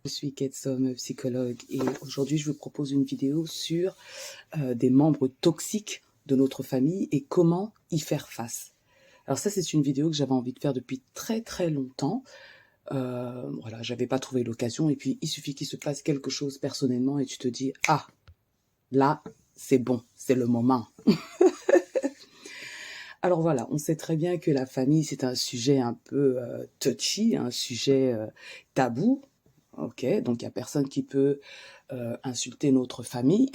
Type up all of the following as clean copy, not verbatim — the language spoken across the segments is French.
Je suis Ketsom, psychologue, et aujourd'hui je vous propose une vidéo sur des membres toxiques de notre famille et comment y faire face. Alors ça, c'est une vidéo que j'avais envie de faire depuis très très longtemps. Voilà, j'avais pas trouvé l'occasion, et puis il suffit qu'il se passe quelque chose personnellement et tu te dis « Ah, là, c'est bon, c'est le moment ». Alors voilà, on sait très bien que la famille, c'est un sujet un peu touchy, un sujet tabou. Ok, donc il n'y a personne qui peut insulter notre famille,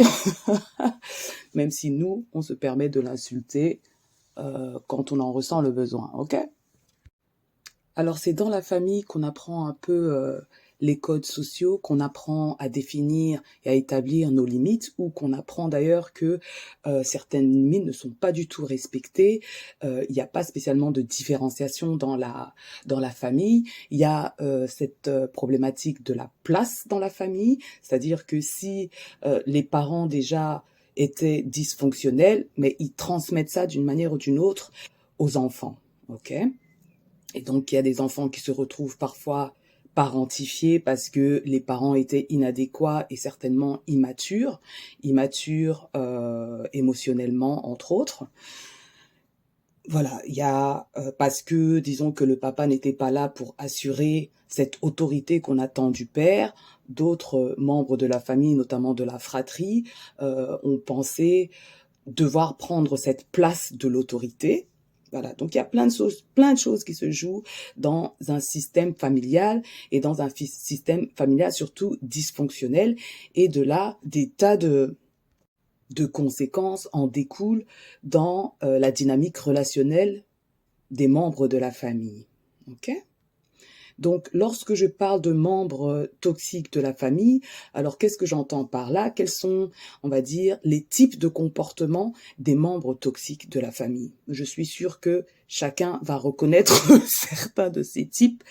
même si nous, on se permet de l'insulter quand on en ressent le besoin, ok? Alors c'est dans la famille qu'on apprend un peu les codes sociaux, qu'on apprend à définir et à établir nos limites, ou qu'on apprend d'ailleurs que certaines limites ne sont pas du tout respectées. Il n'y a pas spécialement de différenciation dans la famille. Il y a cette problématique de la place dans la famille, c'est-à-dire que si les parents déjà étaient dysfonctionnels, mais ils transmettent ça d'une manière ou d'une autre aux enfants, ok? Et donc, il y a des enfants qui se retrouvent parfois parentifiés parce que les parents étaient inadéquats et certainement immatures émotionnellement, entre autres. Voilà, il y a parce que, disons que le papa n'était pas là pour assurer cette autorité qu'on attend du père, d'autres membres de la famille, notamment de la fratrie, ont pensé devoir prendre cette place de l'autorité. Voilà, donc il y a plein de choses qui se jouent dans un système familial, et dans un système familial surtout dysfonctionnel, et de là, des tas de conséquences en découlent dans la dynamique relationnelle des membres de la famille. Ok ? Donc, lorsque je parle de membres toxiques de la famille, alors qu'est-ce que j'entends par là? Quels sont, on va dire, les types de comportements des membres toxiques de la famille? Je suis sûre que chacun va reconnaître certains de ces types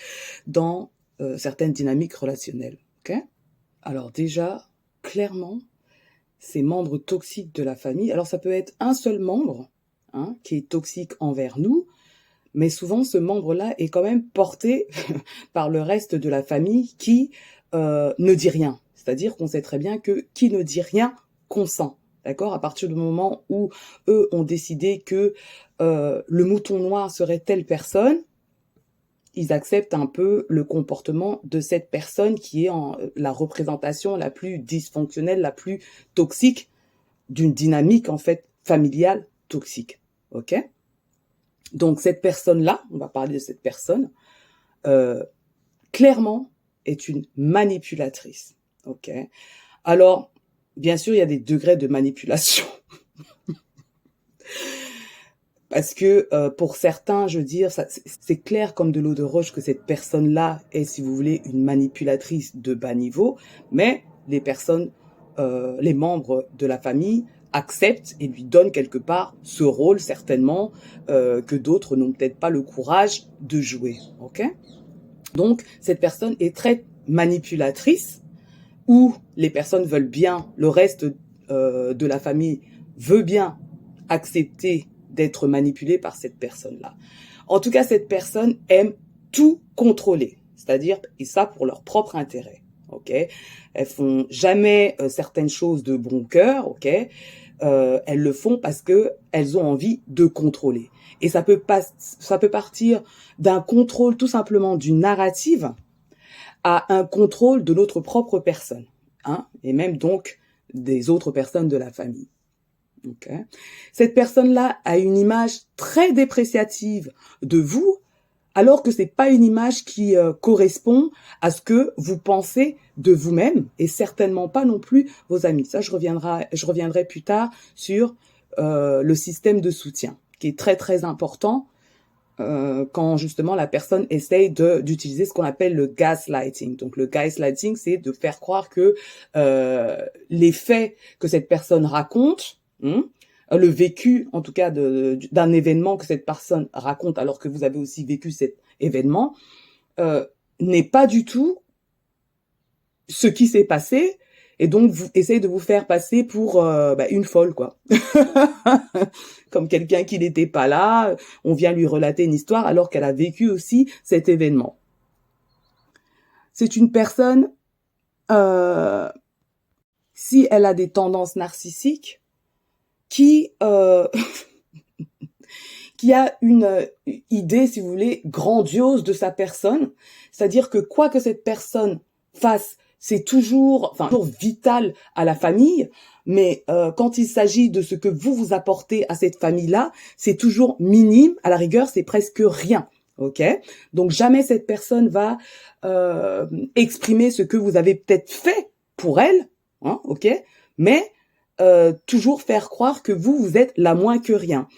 dans certaines dynamiques relationnelles. Ok? Alors déjà, clairement, ces membres toxiques de la famille, alors ça peut être un seul membre qui est toxique envers nous, mais souvent, ce membre-là est quand même porté par le reste de la famille qui ne dit rien. C'est-à-dire qu'on sait très bien que qui ne dit rien consent. D'accord? À partir du moment où eux ont décidé que le mouton noir serait telle personne, ils acceptent un peu le comportement de cette personne qui est la représentation la plus dysfonctionnelle, la plus toxique d'une dynamique en fait familiale toxique. Ok? Donc cette personne-là, on va parler de cette personne, clairement est une manipulatrice. Ok. Alors, bien sûr, il y a des degrés de manipulation. Parce que pour certains, je veux dire, c'est clair comme de l'eau de roche que cette personne-là est, si vous voulez, une manipulatrice de bas niveau, mais les personnes, les membres de la famille acceptent et lui donnent quelque part ce rôle, certainement, que d'autres n'ont peut-être pas le courage de jouer. Ok ? Donc, cette personne est très manipulatrice, où les personnes veulent bien, le reste de la famille veut bien accepter d'être manipulé par cette personne-là. En tout cas, cette personne aime tout contrôler, c'est-à-dire, et ça pour leur propre intérêt. Ok, elles font jamais certaines choses de bon cœur. Ok, elles le font parce que elles ont envie de contrôler. Et ça peut partir d'un contrôle tout simplement d'une narrative à un contrôle de notre propre personne, et même donc des autres personnes de la famille. Okay. Cette personne-là a une image très dépréciative de vous, alors que c'est pas une image qui correspond à ce que vous pensez de vous-même, et certainement pas non plus vos amis. Ça, je reviendrai plus tard sur le système de soutien, qui est très très important quand justement la personne essaye d'utiliser ce qu'on appelle le gaslighting. Donc le gaslighting, c'est de faire croire que les faits que cette personne raconte, le vécu en tout cas d'un événement que cette personne raconte alors que vous avez aussi vécu cet événement, n'est pas du tout ce qui s'est passé, et donc vous essayez de vous faire passer pour une folle, quoi. Comme quelqu'un qui n'était pas là, on vient lui relater une histoire alors qu'elle a vécu aussi cet événement. C'est une personne euh, si elle a des tendances narcissiques, qui qui a une idée, si vous voulez, grandiose de sa personne, c'est-à-dire que quoi que cette personne fasse, c'est toujours vital à la famille, mais quand il s'agit de ce que vous apportez à cette famille-là, c'est toujours minime, à la rigueur, c'est presque rien. Ok, donc jamais cette personne va exprimer ce que vous avez peut-être fait pour elle, hein, ok, mais toujours faire croire que vous êtes la moins que rien.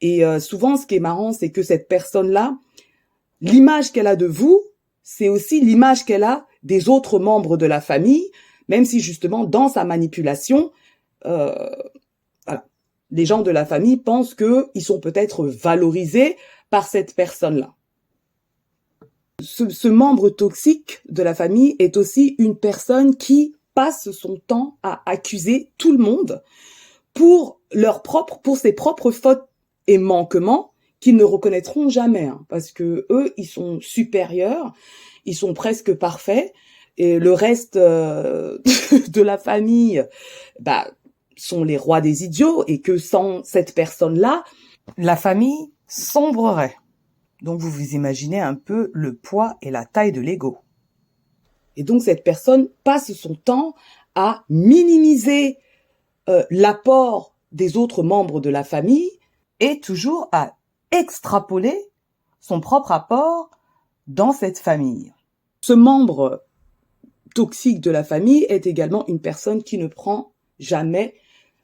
Et souvent, ce qui est marrant, c'est que cette personne-là, l'image qu'elle a de vous, c'est aussi l'image qu'elle a des autres membres de la famille, même si justement, dans sa manipulation, voilà, les gens de la famille pensent qu'ils sont peut-être valorisés par cette personne-là. Ce membre toxique de la famille est aussi une personne qui passe son temps à accuser tout le monde pour ses propres fautes et manquements qu'ils ne reconnaîtront jamais, hein, parce que eux, ils sont supérieurs, ils sont presque parfaits, et le reste de la famille, sont les rois des idiots, et que sans cette personne-là, la famille sombrerait. Donc vous vous imaginez un peu le poids et la taille de l'ego. Et donc cette personne passe son temps à minimiser l'apport des autres membres de la famille et toujours à extrapoler son propre apport dans cette famille. Ce membre toxique de la famille est également une personne qui ne prend jamais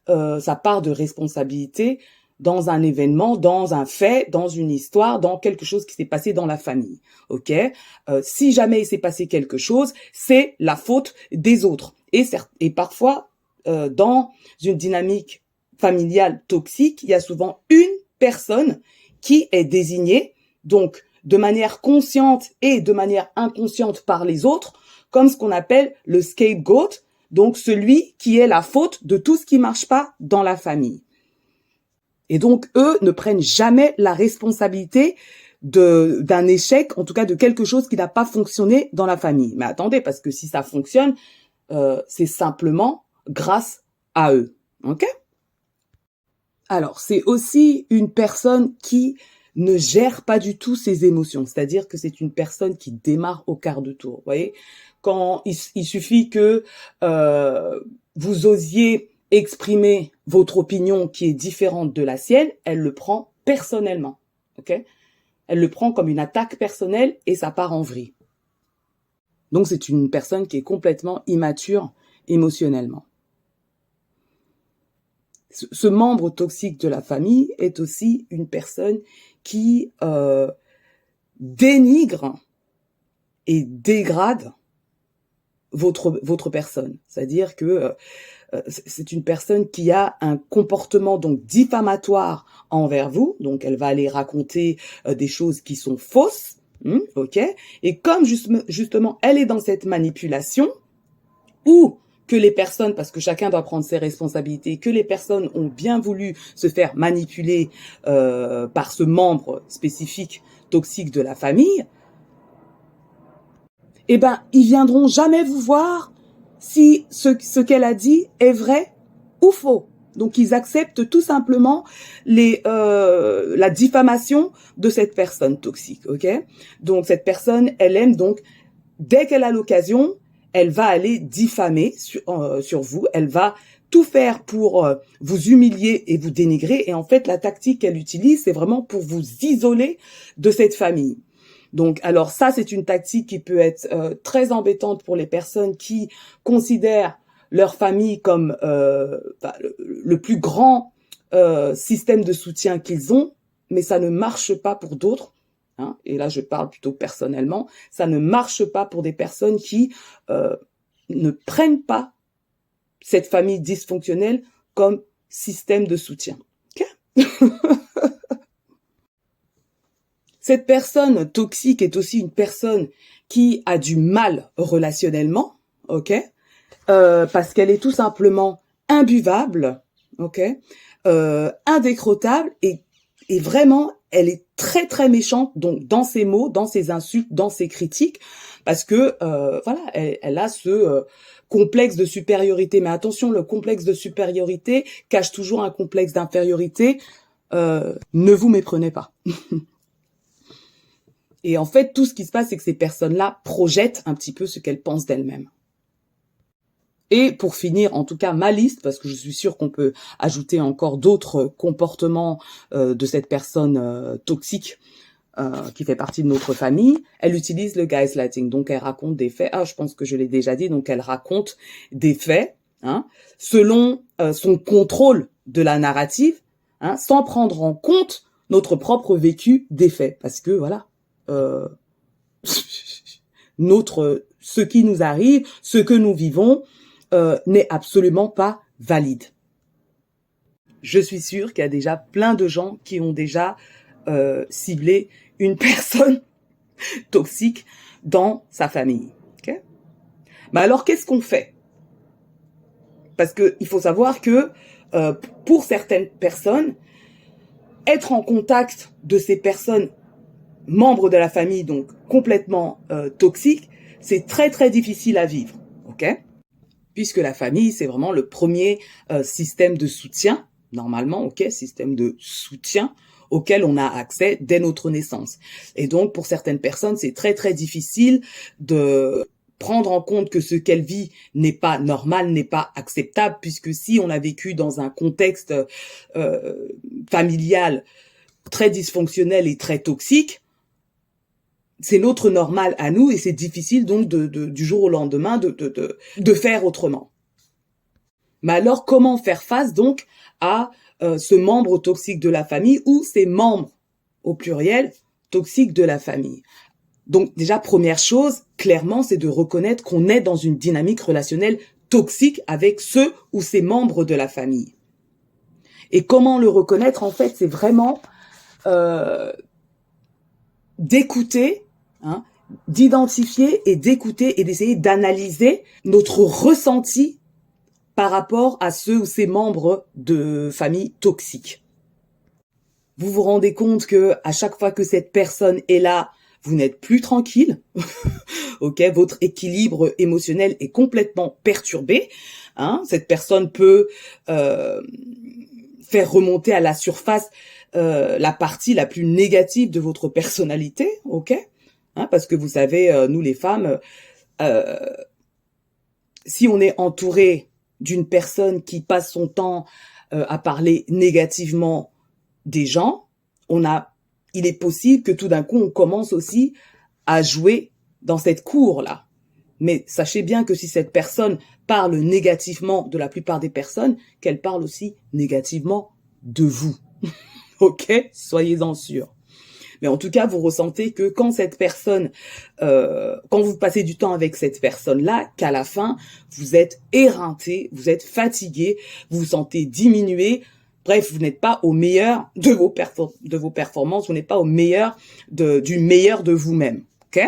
sa part de responsabilité dans un événement, dans un fait, dans une histoire, dans quelque chose qui s'est passé dans la famille. Ok, si jamais il s'est passé quelque chose, c'est la faute des autres. Et parfois, dans une dynamique familiale toxique, il y a souvent une personne qui est désignée, donc de manière consciente et de manière inconsciente par les autres, comme ce qu'on appelle le scapegoat, donc celui qui est la faute de tout ce qui marche pas dans la famille. Et donc, eux ne prennent jamais la responsabilité d'un échec, en tout cas de quelque chose qui n'a pas fonctionné dans la famille. Mais attendez, parce que si ça fonctionne, c'est simplement grâce à eux. Ok ? Alors, c'est aussi une personne qui ne gère pas du tout ses émotions. C'est-à-dire que c'est une personne qui démarre au quart de tour. Vous voyez ? Quand il suffit que vous osiez exprimer votre opinion qui est différente de la sienne, elle le prend personnellement. Ok ? Elle le prend comme une attaque personnelle et ça part en vrille. Donc, c'est une personne qui est complètement immature émotionnellement. Ce membre toxique de la famille est aussi une personne qui dénigre et dégrade votre personne. C'est-à-dire que c'est une personne qui a un comportement donc diffamatoire envers vous. Donc, elle va aller raconter des choses qui sont fausses. Ok ? Et comme justement, elle est dans cette manipulation, ou que les personnes, parce que chacun doit prendre ses responsabilités, que les personnes ont bien voulu se faire manipuler par ce membre spécifique toxique de la famille, eh ben, ils viendront jamais vous voir si ce qu'elle a dit est vrai ou faux. Donc, ils acceptent tout simplement la diffamation de cette personne toxique, ok ? Donc, cette personne, elle aime donc, dès qu'elle a l'occasion, elle va aller diffamer sur vous. Elle va tout faire pour vous humilier et vous dénigrer. Et en fait, la tactique qu'elle utilise, c'est vraiment pour vous isoler de cette famille. Donc, alors ça, c'est une tactique qui peut être très embêtante pour les personnes qui considèrent leur famille comme le plus grand système de soutien qu'ils ont, mais ça ne marche pas pour d'autres. Hein, et là, je parle plutôt personnellement, ça ne marche pas pour des personnes qui ne prennent pas cette famille dysfonctionnelle comme système de soutien. Okay. Cette personne toxique est aussi une personne qui a du mal relationnellement, ok, parce qu'elle est tout simplement imbuvable, ok, indécrottable et vraiment, elle est très très méchante donc dans ses mots, dans ses insultes, dans ses critiques, parce que voilà, elle a ce complexe de supériorité. Mais attention, le complexe de supériorité cache toujours un complexe d'infériorité. Ne vous méprenez pas. Et en fait, tout ce qui se passe, c'est que ces personnes-là projettent un petit peu ce qu'elles pensent d'elles-mêmes. Et pour finir, en tout cas, ma liste, parce que je suis sûre qu'on peut ajouter encore d'autres comportements de cette personne toxique qui fait partie de notre famille, elle utilise le gaslighting. Donc, elle raconte des faits. Ah, je pense que je l'ai déjà dit. Donc, elle raconte des faits selon son contrôle de la narrative, sans prendre en compte notre propre vécu des faits. Parce que, voilà, ce qui nous arrive, ce que nous vivons, n'est absolument pas valide. Je suis sûre qu'il y a déjà plein de gens qui ont déjà ciblé une personne toxique dans sa famille. Okay? Mais alors, qu'est-ce qu'on fait? Parce que il faut savoir que pour certaines personnes, être en contact de ces personnes membres de la famille, donc complètement toxiques, c'est très très difficile à vivre. Ok? Puisque la famille, c'est vraiment le premier système de soutien, normalement, ok, système de soutien auquel on a accès dès notre naissance. Et donc, pour certaines personnes, c'est très, très difficile de prendre en compte que ce qu'elle vit n'est pas normal, n'est pas acceptable, puisque si on a vécu dans un contexte familial très dysfonctionnel et très toxique, c'est notre normal à nous et c'est difficile donc du jour au lendemain de faire autrement. Mais alors, comment faire face donc à ce membre toxique de la famille ou ces membres, au pluriel, toxiques de la famille? Donc déjà, première chose, clairement, c'est de reconnaître qu'on est dans une dynamique relationnelle toxique avec ceux ou ces membres de la famille. Et comment le reconnaître? En fait, c'est vraiment d'écouter, d'identifier et d'écouter et d'essayer d'analyser notre ressenti par rapport à ceux ou ces membres de famille toxiques. Vous vous rendez compte que à chaque fois que cette personne est là, vous n'êtes plus tranquille, ok, votre équilibre émotionnel est complètement perturbé. Cette personne peut faire remonter à la surface la partie la plus négative de votre personnalité, ok, parce que vous savez, nous les femmes, si on est entouré d'une personne qui passe son temps à parler négativement des gens, il est possible que tout d'un coup, on commence aussi à jouer dans cette cour-là. Mais sachez bien que si cette personne parle négativement de la plupart des personnes, qu'elle parle aussi négativement de vous. Ok? Soyez-en sûrs. Mais en tout cas, vous ressentez que quand cette personne, quand vous passez du temps avec cette personne-là, qu'à la fin, vous êtes éreinté, vous êtes fatigué, vous vous sentez diminué. Bref, vous n'êtes pas au meilleur de vos performances, vous n'êtes pas au meilleur du meilleur de vous-même. Ok?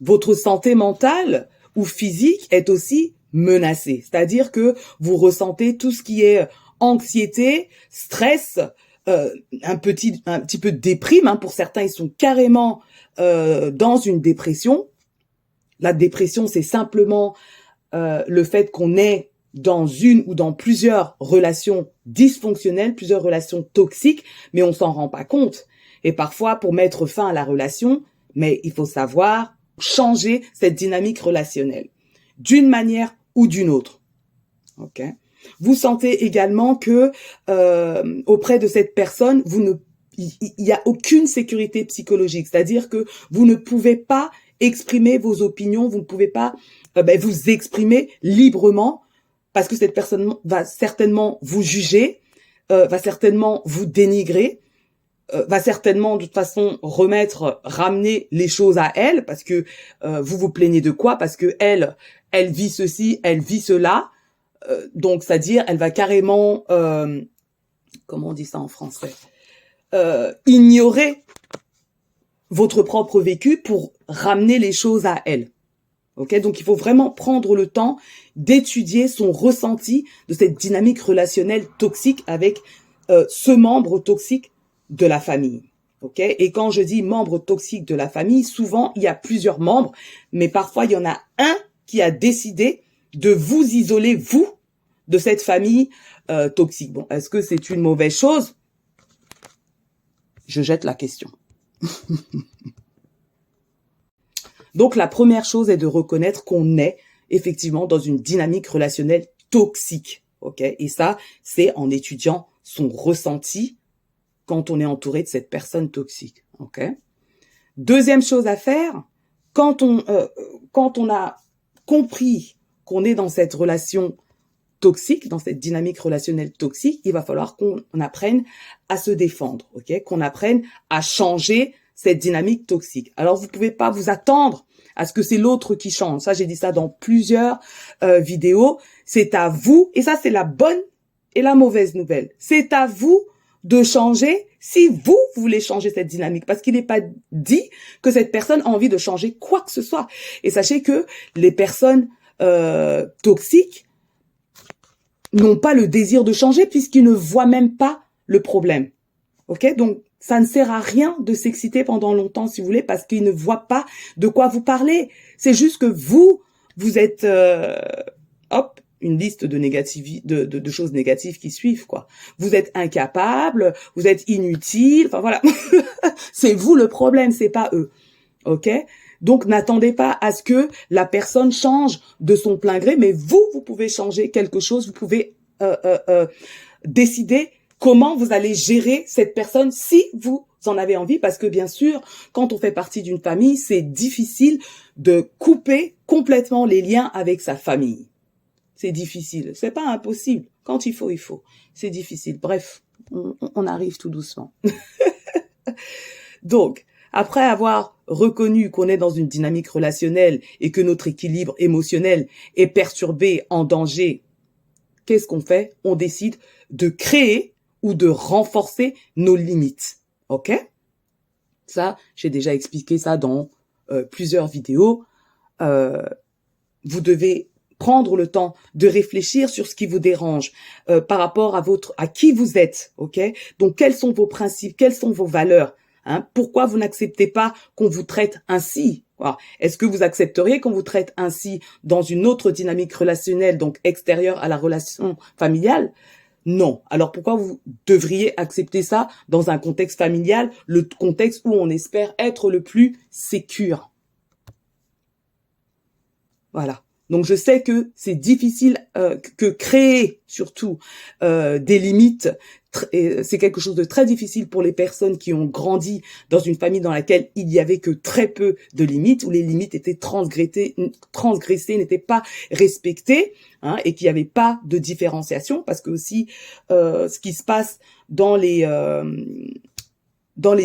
Votre santé mentale ou physique est aussi menacée. C'est-à-dire que vous ressentez tout ce qui est anxiété, stress, un petit peu de déprime. Pour certains, ils sont carrément dans une dépression. La dépression, c'est simplement le fait qu'on est dans une ou dans plusieurs relations dysfonctionnelles, plusieurs relations toxiques, mais on s'en rend pas compte. Et parfois, pour mettre fin à la relation, mais il faut savoir changer cette dynamique relationnelle d'une manière ou d'une autre. Ok. Vous sentez également que auprès de cette personne, il y a aucune sécurité psychologique, c'est-à-dire que vous ne pouvez pas exprimer vos opinions, vous ne pouvez pas vous exprimer librement parce que cette personne va certainement vous juger, va certainement vous dénigrer, va certainement de toute façon ramener les choses à elle parce que vous vous plaignez de quoi? Parce que elle vit ceci, elle vit cela. Donc, c'est-à-dire, elle va carrément, comment on dit ça en français, ignorer votre propre vécu pour ramener les choses à elle. Ok, donc il faut vraiment prendre le temps d'étudier son ressenti de cette dynamique relationnelle toxique avec ce membre toxique de la famille. ok? Et quand je dis membre toxique de la famille, souvent, il y a plusieurs membres, mais parfois, il y en a un qui a décidé de vous isoler, vous, de cette famille toxique. Bon, est-ce que c'est une mauvaise chose? Je jette la question. Donc, la première chose est de reconnaître qu'on est effectivement dans une dynamique relationnelle toxique, ok? Et ça, c'est en étudiant son ressenti quand on est entouré de cette personne toxique, ok? Deuxième chose à faire, quand on a compris qu'on est dans cette relation toxique, dans cette dynamique relationnelle toxique, il va falloir qu'on apprenne à se défendre, ok? Qu'on apprenne à changer cette dynamique toxique. Alors, vous pouvez pas vous attendre à ce que c'est l'autre qui change. Ça, j'ai dit ça dans plusieurs vidéos. C'est à vous, et ça, c'est la bonne et la mauvaise nouvelle. C'est à vous de changer si vous voulez changer cette dynamique, parce qu'il n'est pas dit que cette personne a envie de changer quoi que ce soit. Et sachez que les personnes toxiques n'ont pas le désir de changer puisqu'ils ne voient même pas le problème. Ok? Donc, ça ne sert à rien de s'exciter pendant longtemps, si vous voulez, parce qu'ils ne voient pas de quoi vous parlez. C'est juste que vous êtes, une liste de choses négatives qui suivent, quoi. Vous êtes incapable, vous êtes inutile, enfin voilà. C'est vous le problème, c'est pas eux. Ok? Donc, n'attendez pas à ce que la personne change de son plein gré, mais vous pouvez changer quelque chose, vous pouvez décider comment vous allez gérer cette personne si vous en avez envie, parce que bien sûr, quand on fait partie d'une famille, c'est difficile de couper complètement les liens avec sa famille. C'est difficile. C'est pas impossible. Quand il faut, il faut. C'est difficile. Bref, on arrive tout doucement. Donc, après avoir reconnu qu'on est dans une dynamique relationnelle et que notre équilibre émotionnel est perturbé, en danger, qu'est-ce qu'on fait? On décide de créer ou de renforcer nos limites. Ok? Ça, j'ai déjà expliqué ça dans plusieurs vidéos. Vous devez prendre le temps de réfléchir sur ce qui vous dérange par rapport à qui vous êtes. Ok? Donc, quels sont vos principes? Quelles sont vos valeurs? Pourquoi vous n'acceptez pas qu'on vous traite ainsi? Est-ce que vous accepteriez qu'on vous traite ainsi dans une autre dynamique relationnelle, donc extérieure à la relation familiale? Non. Alors pourquoi vous devriez accepter ça dans un contexte familial, le contexte où on espère être le plus sécure? Voilà. Donc je sais que c'est difficile, que créer surtout des limites, c'est quelque chose de très difficile pour les personnes qui ont grandi dans une famille dans laquelle il y avait que très peu de limites, où les limites étaient transgressées, n'étaient pas respectées, et qu'il n'y avait pas de différenciation, parce que aussi ce qui se passe dans les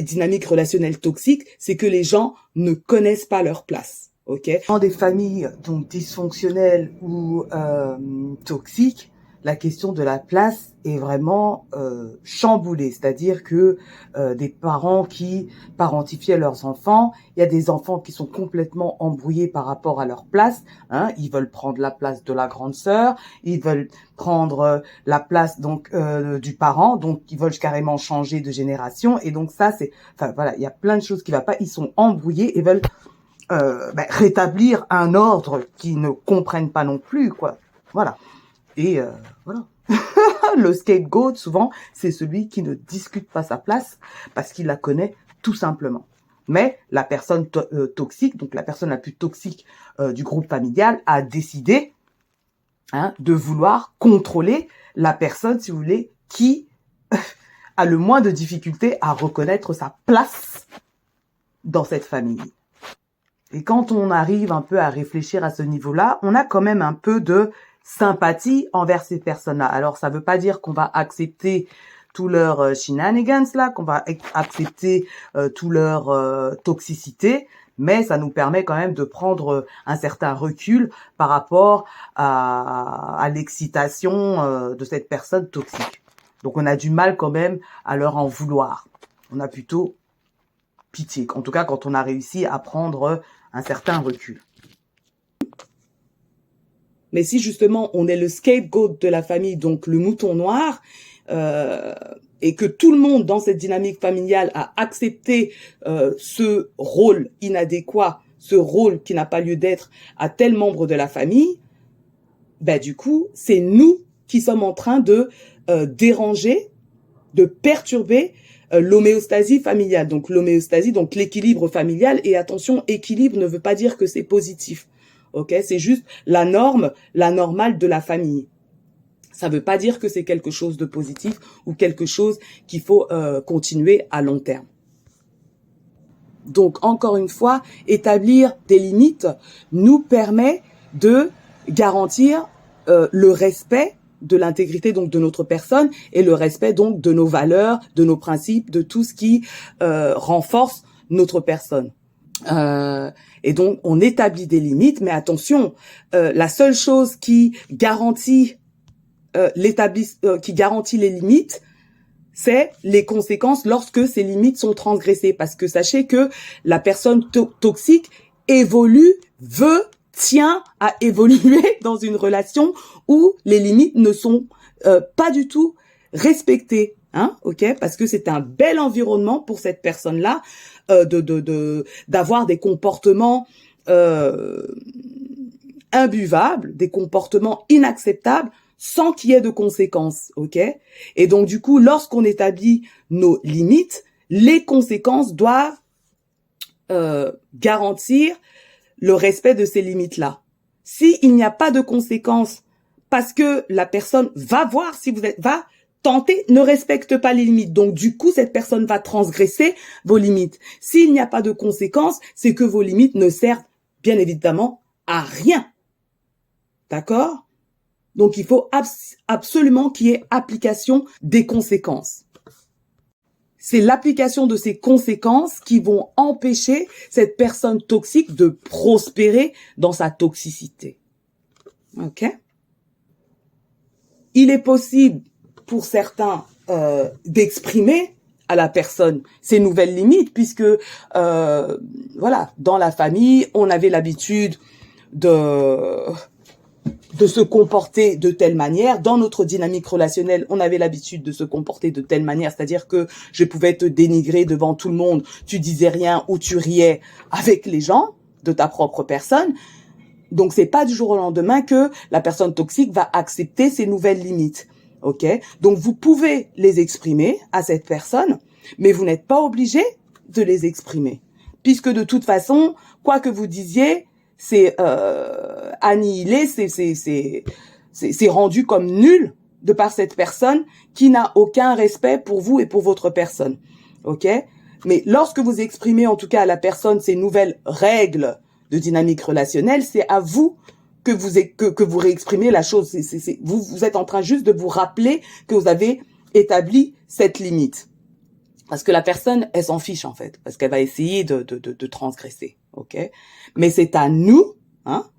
dynamiques relationnelles toxiques, c'est que les gens ne connaissent pas leur place. Ok. Dans des familles donc dysfonctionnelles ou toxiques, la question de la place est vraiment chamboulée. C'est-à-dire que des parents qui parentifiaient leurs enfants, il y a des enfants qui sont complètement embrouillés par rapport à leur place. Ils veulent prendre la place de la grande sœur, ils veulent prendre la place donc du parent, donc ils veulent carrément changer de génération. Et donc ça, voilà, il y a plein de choses qui ne vont pas. Ils sont embrouillés et veulent rétablir un ordre qu'ils ne comprennent pas non plus, quoi. Voilà. Et voilà. Le scapegoat, souvent, c'est celui qui ne discute pas sa place parce qu'il la connaît tout simplement. Mais la personne toxique, donc la personne la plus toxique du groupe familial, a décidé de vouloir contrôler la personne, si vous voulez, qui a le moins de difficultés à reconnaître sa place dans cette famille. Et quand on arrive un peu à réfléchir à ce niveau-là, on a quand même un peu de sympathie envers ces personnes-là. Alors, ça veut pas dire qu'on va accepter tous leurs shenanigans, là, qu'on va accepter tous leurs toxicité, mais ça nous permet quand même de prendre un certain recul par rapport à l'excitation de cette personne toxique. Donc, on a du mal quand même à leur en vouloir. On a plutôt pitié, en tout cas quand on a réussi à prendre un certain recul. Mais si justement on est le scapegoat de la famille, donc le mouton noir, euh, et que tout le monde dans cette dynamique familiale a accepté ce rôle inadéquat, ce rôle qui n'a pas lieu d'être à tel membre de la famille, ben du coup, c'est nous qui sommes en train de déranger, de perturber l'homéostasie familiale. Donc l'homéostasie, donc l'équilibre familial. Et attention, équilibre ne veut pas dire que c'est positif. Ok, c'est juste la norme, la normale de la famille. Ça veut pas dire que c'est quelque chose de positif ou quelque chose qu'il faut continuer à long terme. Donc encore une fois, établir des limites nous permet de garantir le respect de l'intégrité donc de notre personne et le respect donc de nos valeurs, de nos principes, de tout ce qui renforce notre personne. Et donc on établit des limites, mais attention, la seule chose qui garantit qui garantit les limites, c'est les conséquences lorsque ces limites sont transgressées. Parce que sachez que la personne toxique évolue, tient à évoluer dans une relation où les limites ne sont pas du tout respectées. Hein, ok, parce que c'est un bel environnement pour cette personne-là d'avoir des comportements imbuvables, des comportements inacceptables, sans qu'il y ait de conséquences, ok? Et donc, du coup, lorsqu'on établit nos limites, les conséquences doivent garantir le respect de ces limites-là. S'il n'y a pas de conséquences, parce que la personne va voir si va tenter, ne respecte pas les limites. Donc, du coup, cette personne va transgresser vos limites. S'il n'y a pas de conséquences, c'est que vos limites ne servent, bien évidemment, à rien. D'accord? Donc, il faut absolument qu'il y ait application des conséquences. C'est l'application de ces conséquences qui vont empêcher cette personne toxique de prospérer dans sa toxicité. OK? Il est possible pour certains d'exprimer à la personne ces nouvelles limites puisque, voilà, dans la famille, on avait l'habitude de se comporter de telle manière. Dans notre dynamique relationnelle, on avait l'habitude de se comporter de telle manière, c'est-à-dire que je pouvais te dénigrer devant tout le monde, tu disais rien ou tu riais avec les gens de ta propre personne. Donc, c'est pas du jour au lendemain que la personne toxique va accepter ces nouvelles limites. OK? Donc, vous pouvez les exprimer à cette personne, mais vous n'êtes pas obligé de les exprimer. Puisque de toute façon, quoi que vous disiez, c'est annihilé, c'est rendu comme nul de par cette personne qui n'a aucun respect pour vous et pour votre personne. OK? Mais lorsque vous exprimez en tout cas à la personne ces nouvelles règles de dynamique relationnelle, c'est à vous que vous réexprimez la chose. Vous êtes en train juste de vous rappeler que vous avez établi cette limite. Parce que la personne, elle s'en fiche en fait, parce qu'elle va essayer de transgresser, ok? Mais c'est à nous, hein,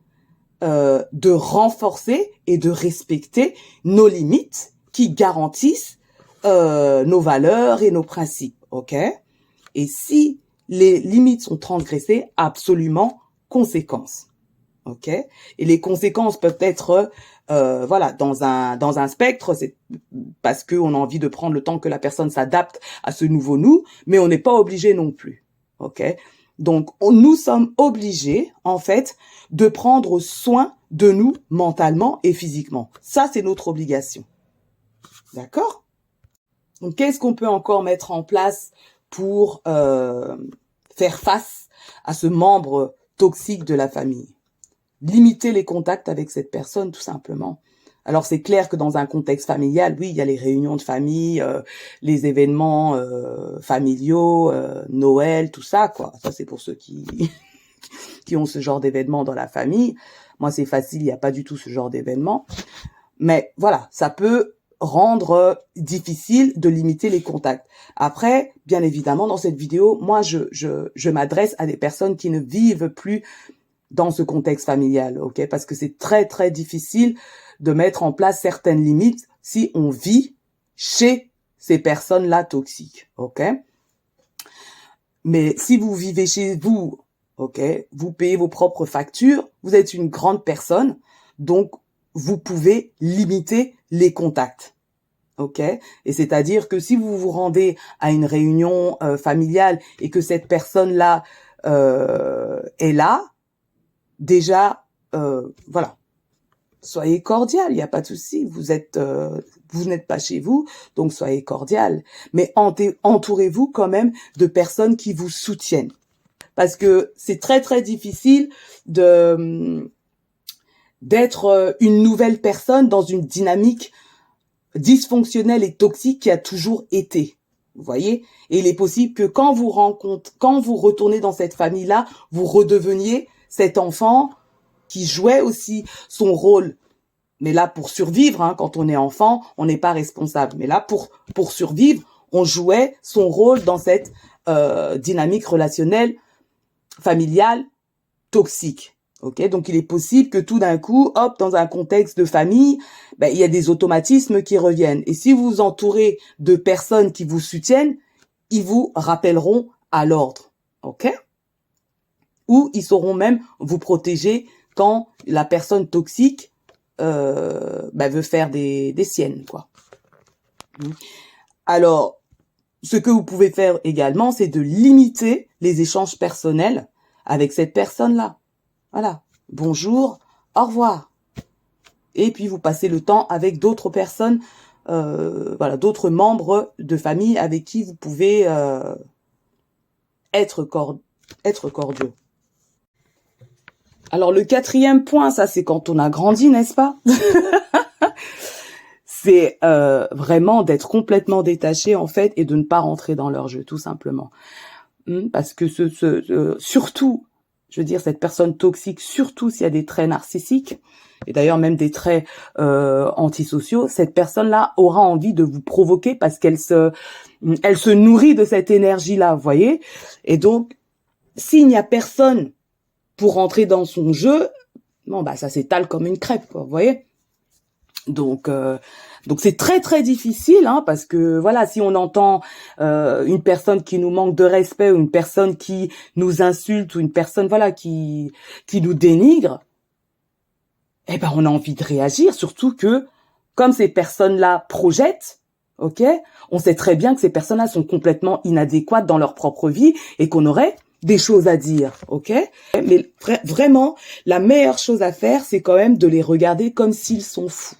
de renforcer et de respecter nos limites qui garantissent nos valeurs et nos principes, ok? Et si les limites sont transgressées, absolument conséquences, ok? Et les conséquences peuvent être voilà, dans un spectre, c'est parce qu'on a envie de prendre le temps que la personne s'adapte à ce nouveau nous, mais on n'est pas obligé non plus, ok? Donc, nous sommes obligés, en fait, de prendre soin de nous mentalement et physiquement. Ça, c'est notre obligation. D'accord? Donc, qu'est-ce qu'on peut encore mettre en place pour faire face à ce membre toxique de la famille? Limiter les contacts avec cette personne, tout simplement. Alors, c'est clair que dans un contexte familial, oui, il y a les réunions de famille, les événements familiaux, Noël, tout ça, quoi. Ça, c'est pour ceux qui qui ont ce genre d'événements dans la famille. Moi, c'est facile, il n'y a pas du tout ce genre d'événement. Mais voilà, ça peut rendre difficile de limiter les contacts. Après, bien évidemment, dans cette vidéo, moi, je m'adresse à des personnes qui ne vivent plus dans ce contexte familial, ok? Parce que c'est très, très difficile de mettre en place certaines limites si on vit chez ces personnes-là toxiques, ok? Mais si vous vivez chez vous, ok, vous payez vos propres factures, vous êtes une grande personne, donc vous pouvez limiter les contacts, ok? Et c'est-à-dire que si vous vous rendez à une réunion familiale et que cette personne-là est là, déjà, voilà, soyez cordial, il n'y a pas de souci. Vous n'êtes pas chez vous, donc soyez cordial. Mais entourez-vous quand même de personnes qui vous soutiennent, parce que c'est très très difficile d'être une nouvelle personne dans une dynamique dysfonctionnelle et toxique qui a toujours été. Vous voyez? Et il est possible que quand vous retournez dans cette famille-là, vous redeveniez cet enfant qui jouait aussi son rôle. Mais là, pour survivre, hein, quand on est enfant, on n'est pas responsable. Mais là, pour survivre, on jouait son rôle dans cette dynamique relationnelle, familiale, toxique. Ok, donc il est possible que tout d'un coup, hop, dans un contexte de famille, il y a des automatismes qui reviennent. Et si vous vous entourez de personnes qui vous soutiennent, ils vous rappelleront à l'ordre. Ok? Ou ils sauront même vous protéger quand la personne toxique veut faire des siennes, quoi. Alors, ce que vous pouvez faire également, c'est de limiter les échanges personnels avec cette personne-là. Voilà. Bonjour, au revoir. Et puis vous passez le temps avec d'autres personnes, d'autres membres de famille avec qui vous pouvez être cordiaux. Alors le 4e point, ça c'est quand on a grandi, n'est-ce pas? C'est vraiment d'être complètement détaché en fait et de ne pas rentrer dans leur jeu, tout simplement. Parce que surtout, je veux dire, cette personne toxique, surtout s'il y a des traits narcissiques, et d'ailleurs même des traits antisociaux, cette personne-là aura envie de vous provoquer parce qu'elle se nourrit de cette énergie-là, vous voyez. Et donc, s'il n'y a personne pour rentrer dans son jeu, ça s'étale comme une crêpe, quoi, vous voyez. Donc c'est très très difficile, hein, parce que voilà, si on entend une personne qui nous manque de respect, ou une personne qui nous insulte, ou une personne qui nous dénigre, on a envie de réagir, surtout que comme ces personnes-là projettent, ok, on sait très bien que ces personnes-là sont complètement inadéquates dans leur propre vie et qu'on aurait des choses à dire, ok? Mais vraiment, la meilleure chose à faire, c'est quand même de les regarder comme s'ils sont fous.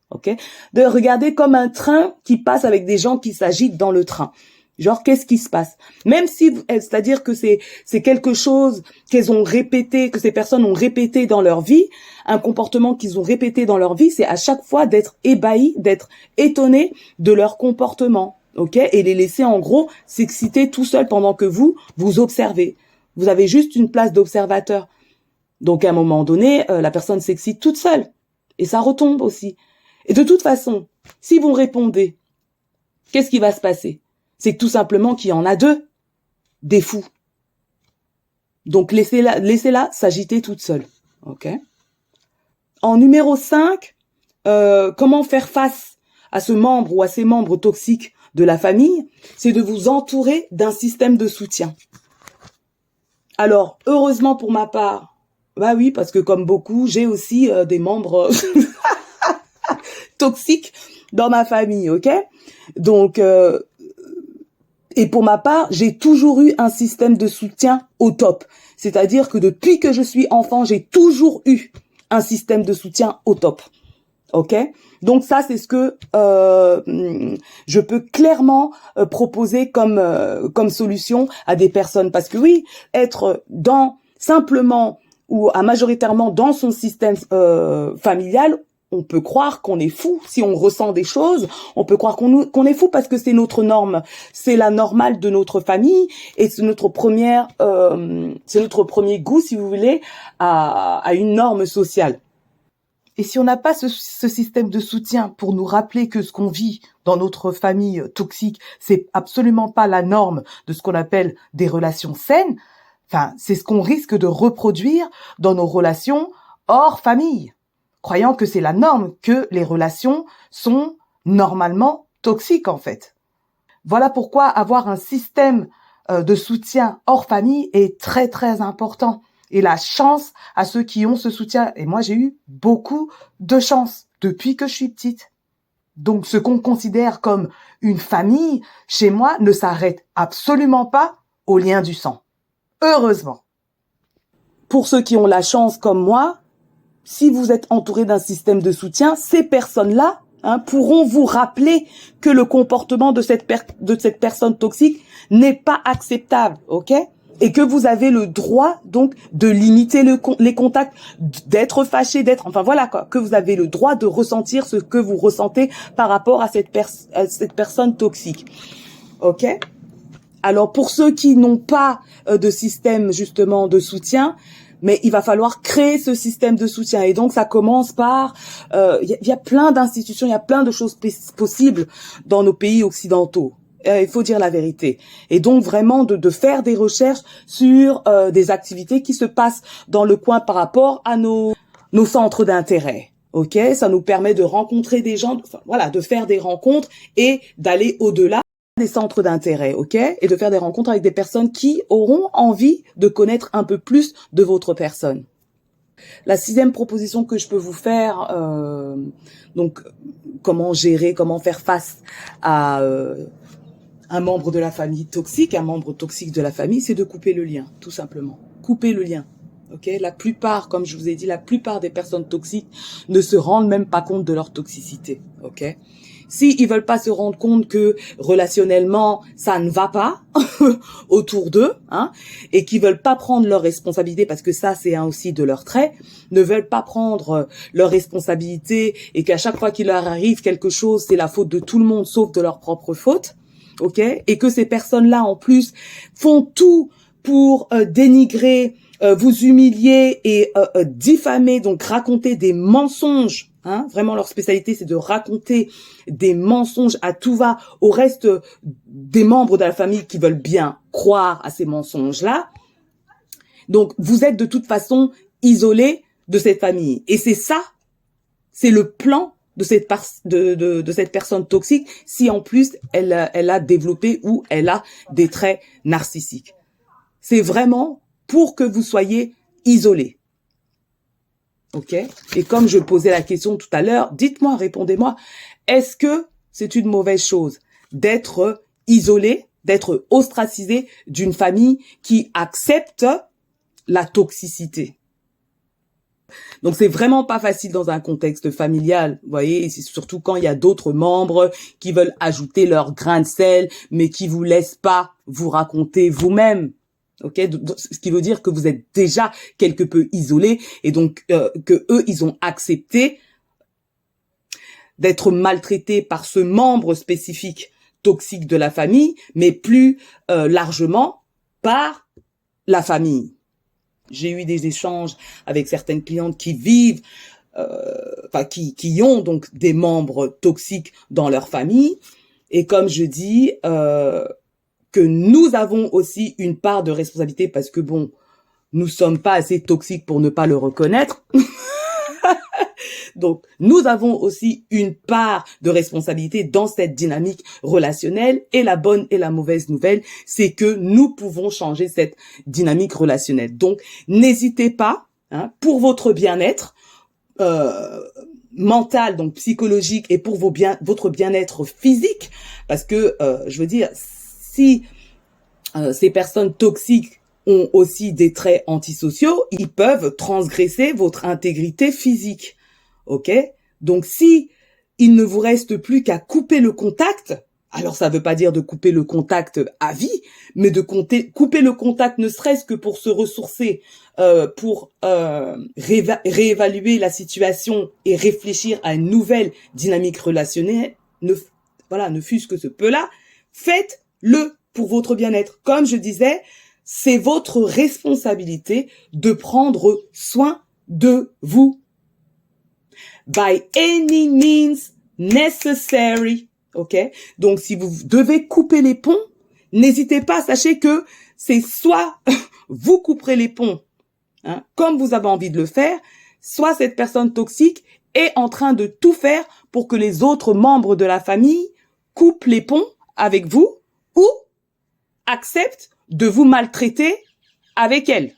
Ok, de regarder comme un train qui passe avec des gens qui s'agitent dans le train. Genre, qu'est-ce qui se passe? Même si, c'est-à-dire que c'est quelque chose qu'elles ont répété, que ces personnes ont répété dans leur vie, un comportement qu'ils ont répété dans leur vie, c'est à chaque fois d'être ébahi, d'être étonné de leur comportement. Ok, et les laisser en gros s'exciter tout seul pendant que vous observez. Vous avez juste une place d'observateur. Donc à un moment donné, la personne s'excite toute seule et ça retombe aussi. Et de toute façon, si vous répondez, qu'est-ce qui va se passer? C'est que tout simplement qu'il y en a deux, des fous. Donc laissez-la s'agiter toute seule. Ok. En numéro 5, comment faire face à ce membre ou à ces membres toxiques de la famille? C'est de vous entourer d'un système de soutien. Alors, heureusement pour ma part, oui, parce que comme beaucoup, j'ai aussi des membres toxiques dans ma famille, ok? Donc, et pour ma part, j'ai toujours eu un système de soutien au top. C'est-à-dire que depuis que je suis enfant, j'ai toujours eu un système de soutien au top. Ok? Donc ça, c'est ce que je peux clairement proposer comme solution à des personnes. Parce que oui, être simplement ou majoritairement dans son système familial, on peut croire qu'on est fou. Si on ressent des choses, on peut croire qu'on est fou parce que c'est notre norme, c'est la normale de notre famille et c'est notre premier goût, si vous voulez, à une norme sociale. Et si on n'a pas ce système de soutien pour nous rappeler que ce qu'on vit dans notre famille toxique, c'est absolument pas la norme de ce qu'on appelle des relations saines, c'est ce qu'on risque de reproduire dans nos relations hors famille, croyant que c'est la norme, que les relations sont normalement toxiques en fait. Voilà pourquoi avoir un système de soutien hors famille est très très important. Et la chance à ceux qui ont ce soutien. Et moi, j'ai eu beaucoup de chance depuis que je suis petite. Donc, ce qu'on considère comme une famille, chez moi, ne s'arrête absolument pas au lien du sang. Heureusement. Pour ceux qui ont la chance comme moi, si vous êtes entouré d'un système de soutien, ces personnes-là pourront vous rappeler que le comportement de cette personne toxique n'est pas acceptable, ok? Et que vous avez le droit donc de limiter les contacts, d'être fâché, enfin voilà quoi, que vous avez le droit de ressentir ce que vous ressentez par rapport à cette personne toxique, ok? Alors pour ceux qui n'ont pas de système justement de soutien, mais il va falloir créer ce système de soutien. Et donc ça commence par, y a plein d'institutions, il y a plein de choses possibles dans nos pays occidentaux. Il faut dire la vérité. Et donc vraiment de faire des recherches sur des activités qui se passent dans le coin par rapport à nos centres d'intérêt. Ok, ça nous permet de rencontrer des gens, enfin, voilà, de faire des rencontres et d'aller au-delà des centres d'intérêt, ok, et de faire des rencontres avec des personnes qui auront envie de connaître un peu plus de votre personne. La 6e proposition que je peux vous faire, donc comment gérer, comment faire face à un membre de la famille toxique, un membre toxique de la famille, c'est de couper le lien, tout simplement. Couper le lien. Ok, la plupart, comme je vous ai dit, la plupart des personnes toxiques ne se rendent même pas compte de leur toxicité. Ok, si ils veulent pas se rendre compte que relationnellement ça ne va pas autour d'eux, et qu'ils veulent pas prendre leurs responsabilités, parce que ça c'est un aussi de leurs traits, ne veulent pas prendre leurs responsabilités et qu'à chaque fois qu'il leur arrive quelque chose, c'est la faute de tout le monde sauf de leur propre faute. Ok, et que ces personnes-là en plus font tout pour dénigrer, vous humilier et diffamer, donc raconter des mensonges. Vraiment, leur spécialité, c'est de raconter des mensonges à tout va au reste des membres de la famille qui veulent bien croire à ces mensonges-là. Donc, vous êtes de toute façon isolés de cette famille. Et c'est ça, c'est le plan de cette personne toxique, si en plus elle a développé ou elle a des traits narcissiques. C'est vraiment pour que vous soyez isolés. Ok? Et comme je posais la question tout à l'heure, dites-moi, répondez-moi, est-ce que c'est une mauvaise chose d'être isolé, d'être ostracisé d'une famille qui accepte la toxicité? Donc c'est vraiment pas facile dans un contexte familial, vous voyez, et c'est surtout quand il y a d'autres membres qui veulent ajouter leur grain de sel, mais qui vous laissent pas vous raconter vous-même. Ok, ce qui veut dire que vous êtes déjà quelque peu isolé et donc que eux ils ont accepté d'être maltraités par ce membre spécifique toxique de la famille, mais plus largement par la famille. J'ai eu des échanges avec certaines clientes qui vivent, qui ont donc des membres toxiques dans leur famille. Et comme je dis, que nous avons aussi une part de responsabilité parce que bon, nous sommes pas assez toxiques pour ne pas le reconnaître. Donc, nous avons aussi une part de responsabilité dans cette dynamique relationnelle. Et la bonne et la mauvaise nouvelle, c'est que nous pouvons changer cette dynamique relationnelle. Donc, n'hésitez pas, pour votre bien-être mental, donc psychologique, et pour votre bien-être physique, parce que, je veux dire, si ces personnes toxiques ont aussi des traits antisociaux, ils peuvent transgresser votre intégrité physique. Ok? Donc, si il ne vous reste plus qu'à couper le contact, alors ça veut pas dire de couper le contact à vie, mais de couper le contact ne serait-ce que pour se ressourcer, pour réévaluer la situation et réfléchir à une nouvelle dynamique relationnelle, ne fût-ce que ce peu-là, faites-le pour votre bien-être. Comme je disais, c'est votre responsabilité de prendre soin de vous. By any means necessary. Ok? Donc, si vous devez couper les ponts, n'hésitez pas, sachez que c'est soit vous couperez les ponts, comme vous avez envie de le faire, soit cette personne toxique est en train de tout faire pour que les autres membres de la famille coupent les ponts avec vous ou acceptent de vous maltraiter avec elle.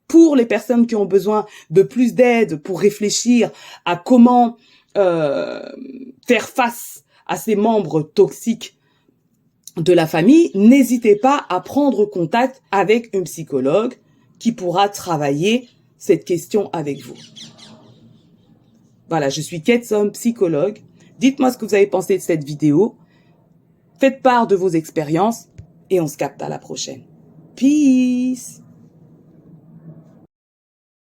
Pour les personnes qui ont besoin de plus d'aide pour réfléchir à comment faire face à ces membres toxiques de la famille, n'hésitez pas à prendre contact avec une psychologue qui pourra travailler cette question avec vous. Voilà, je suis Ketsom, psychologue. Dites-moi ce que vous avez pensé de cette vidéo. Faites part de vos expériences et on se capte à la prochaine. Peace!